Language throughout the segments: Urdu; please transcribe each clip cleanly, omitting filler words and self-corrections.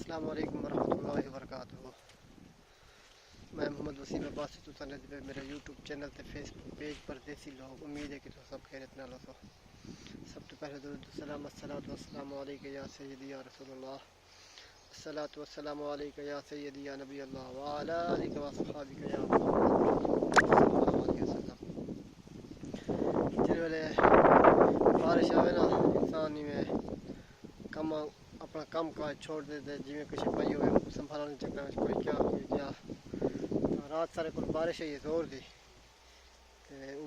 السلام علیکم ورحمۃ اللہ وبرکاتہ۔ میں محمد وسیم عباسی تو میرے یوٹیوب چینل تے فیس بک پیج پر دیسی لوگ، امید ہے کہ تو سب خیریت نال ہو۔ سب تو پہلے درود السلام الصلاۃ والسلام علیکہ یا سیدی یا رسول اللہ، الصلاۃ والسلام علیکہ یا سیدی یا نبی اللہ وعلی آلک و اصحابک یا محمد صلی اللہ علیہ وسلم۔ جن ویلے بارش آوے نا، انسان میں کم اپنا کام کاج چھوڑ دیتے، جی کچھ پائی ہوئے سنبھالنے چکر میں کوئی کیا رات سارے کو بارش ہے زور دی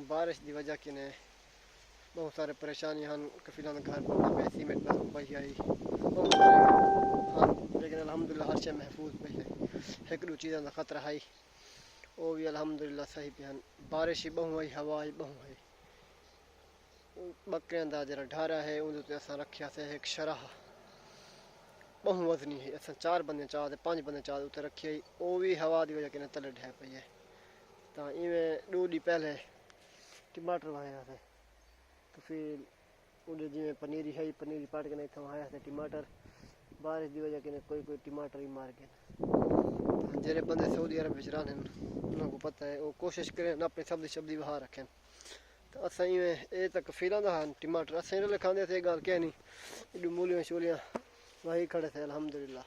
بارش دی وجہ کی نے بہت سارے پریشانی ہیں۔ کفیلان گھر بننا پہ سیمنٹ پہ پی آئی بہت سارے، لیکن الحمدللہ ہر شے محفوظ پی ہے۔ ایک دو چیزوں کا خطرہ ہے وہ بھی الحمدللہ صحیح پہ ہیں۔ بارش ہی بہو آئی، ہوا ہی بہو آئی۔ بکریاں دا جڑا ڈھارا ہے اندر تے اساں رکھیا سے ایک شرح بہو وزنی ہے، اساں 4 بندے چاہ تے 5 بندے چاہ تے رکھی ہے، وہ بھی ہوا دی وجہ کے تلے ڈھہ پئی ہے۔ تا ایویں 2 دی پہلے ٹماٹر وایا سے، تو پھر اودے جویں پنیری ہے، پنیری پاٹ کے نہیں تھا ہے ٹماٹر، بارش دی وجہ کے کوئی ٹماٹر ہی مار گئے۔ جڑے بندے سعودی عرب وچ رہنے انہاں کو پتہ ہے، وہ کوشش کریں اپنی سبزی بہا رکھیں۔ تو اساں ایویں اے تک فیلاں دا ٹماٹر اساں نے کھاندے تے گل کہ نہیں، ایڈو مولیاں شولیاں وہی کھڑے تھے الحمدللہ،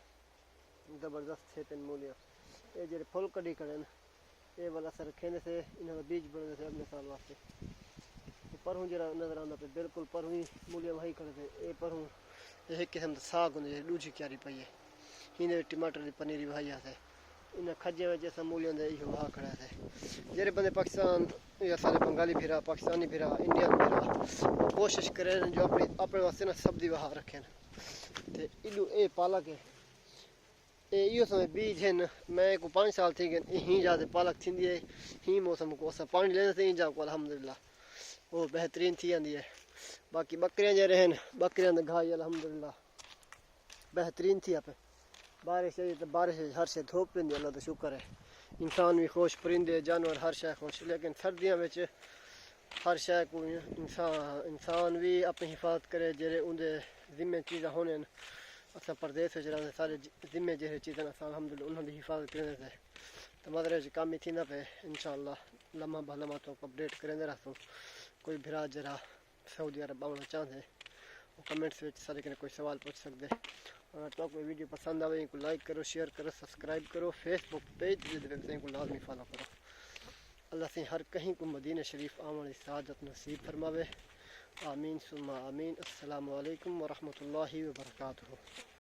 زبردست تھے تین مولیاں۔ یہ جڑے پھل کڈی کھڑے ہیں یہ والا سر رکھے تھے، انہاں دا بیج بنے تھے اگلے سال واسطے۔ پرہوں جڑا نظر آندا پہ بالکل پرہوں ہی مولیاں وہی کھڑے تھے، اے پرہوں ایک قسم دا ساگ ہوندے دوجی کیاری پئی ہے، ہندے ٹماٹر دی پنیری وہائی ہے۔ انہاں کھجے وچ اساں مولیاں دے ایہو وہا کھڑا ہے۔ جڑے بندے پاکستان یا سارے بنگالی پھرا، پاکستانی پھرا، انڈین پھرا، کوشش کریں جو اپنے واسطے نا سبزی وہا رکھیں۔ تے ایڈو اے پالک ہے، ایو سمے بیج ہیں، میں کو 5 سال تھی گئے ہی جاتے پالک تھیندی ہے، ہی موسم کو اساں پانی لیندے تے جا کو الحمدللہ وہ بہترین تھی جاندی ہے۔ باقی بکریاں جے رہن، بکریاں دا گھائی الحمدللہ بہترین تھی اپ۔ بارش ہے تو بارش ہر شے دھوپ پیندی، اللہ دا شکر ہے۔ انسان بھی خوش، پرندے جانور ہر شے خوش، لیکن سردیاں وچ ہر شے کو انسان بھی اپنی حفاظت کرے، جڑے اندے ذمہ چیزاں ہونے اساں پردیس وچ رہندے، سارے ذمہ جڑے چیزاں اساں الحمدللہ انہاں دی حفاظت کرنے تے تو مدرے وچ کام ہی تھیندا پے انشاءاللہ۔ لمحہ بہ لمحہ تو اپڈیٹ کرندے رہسوں۔ کوئی بھرا جرا سعودی عرب آنا چاہندے وہ کمنٹس وچ سارے کنے کوئی سوال پوچھ سکدے۔ اگر تو کوئی ویڈیو پسند آوے کو لائک کرو، شیئر کرو، سبسکرائب کرو، فیس بک پیج تے کو لازمی فالو کرو۔ اللہ سے ہر کہیں کو مدینہ شریف آمن سعادت نصیب فرماوے، آمین ثم آمین۔ السلام علیکم ورحمۃ اللہ وبرکاتہ۔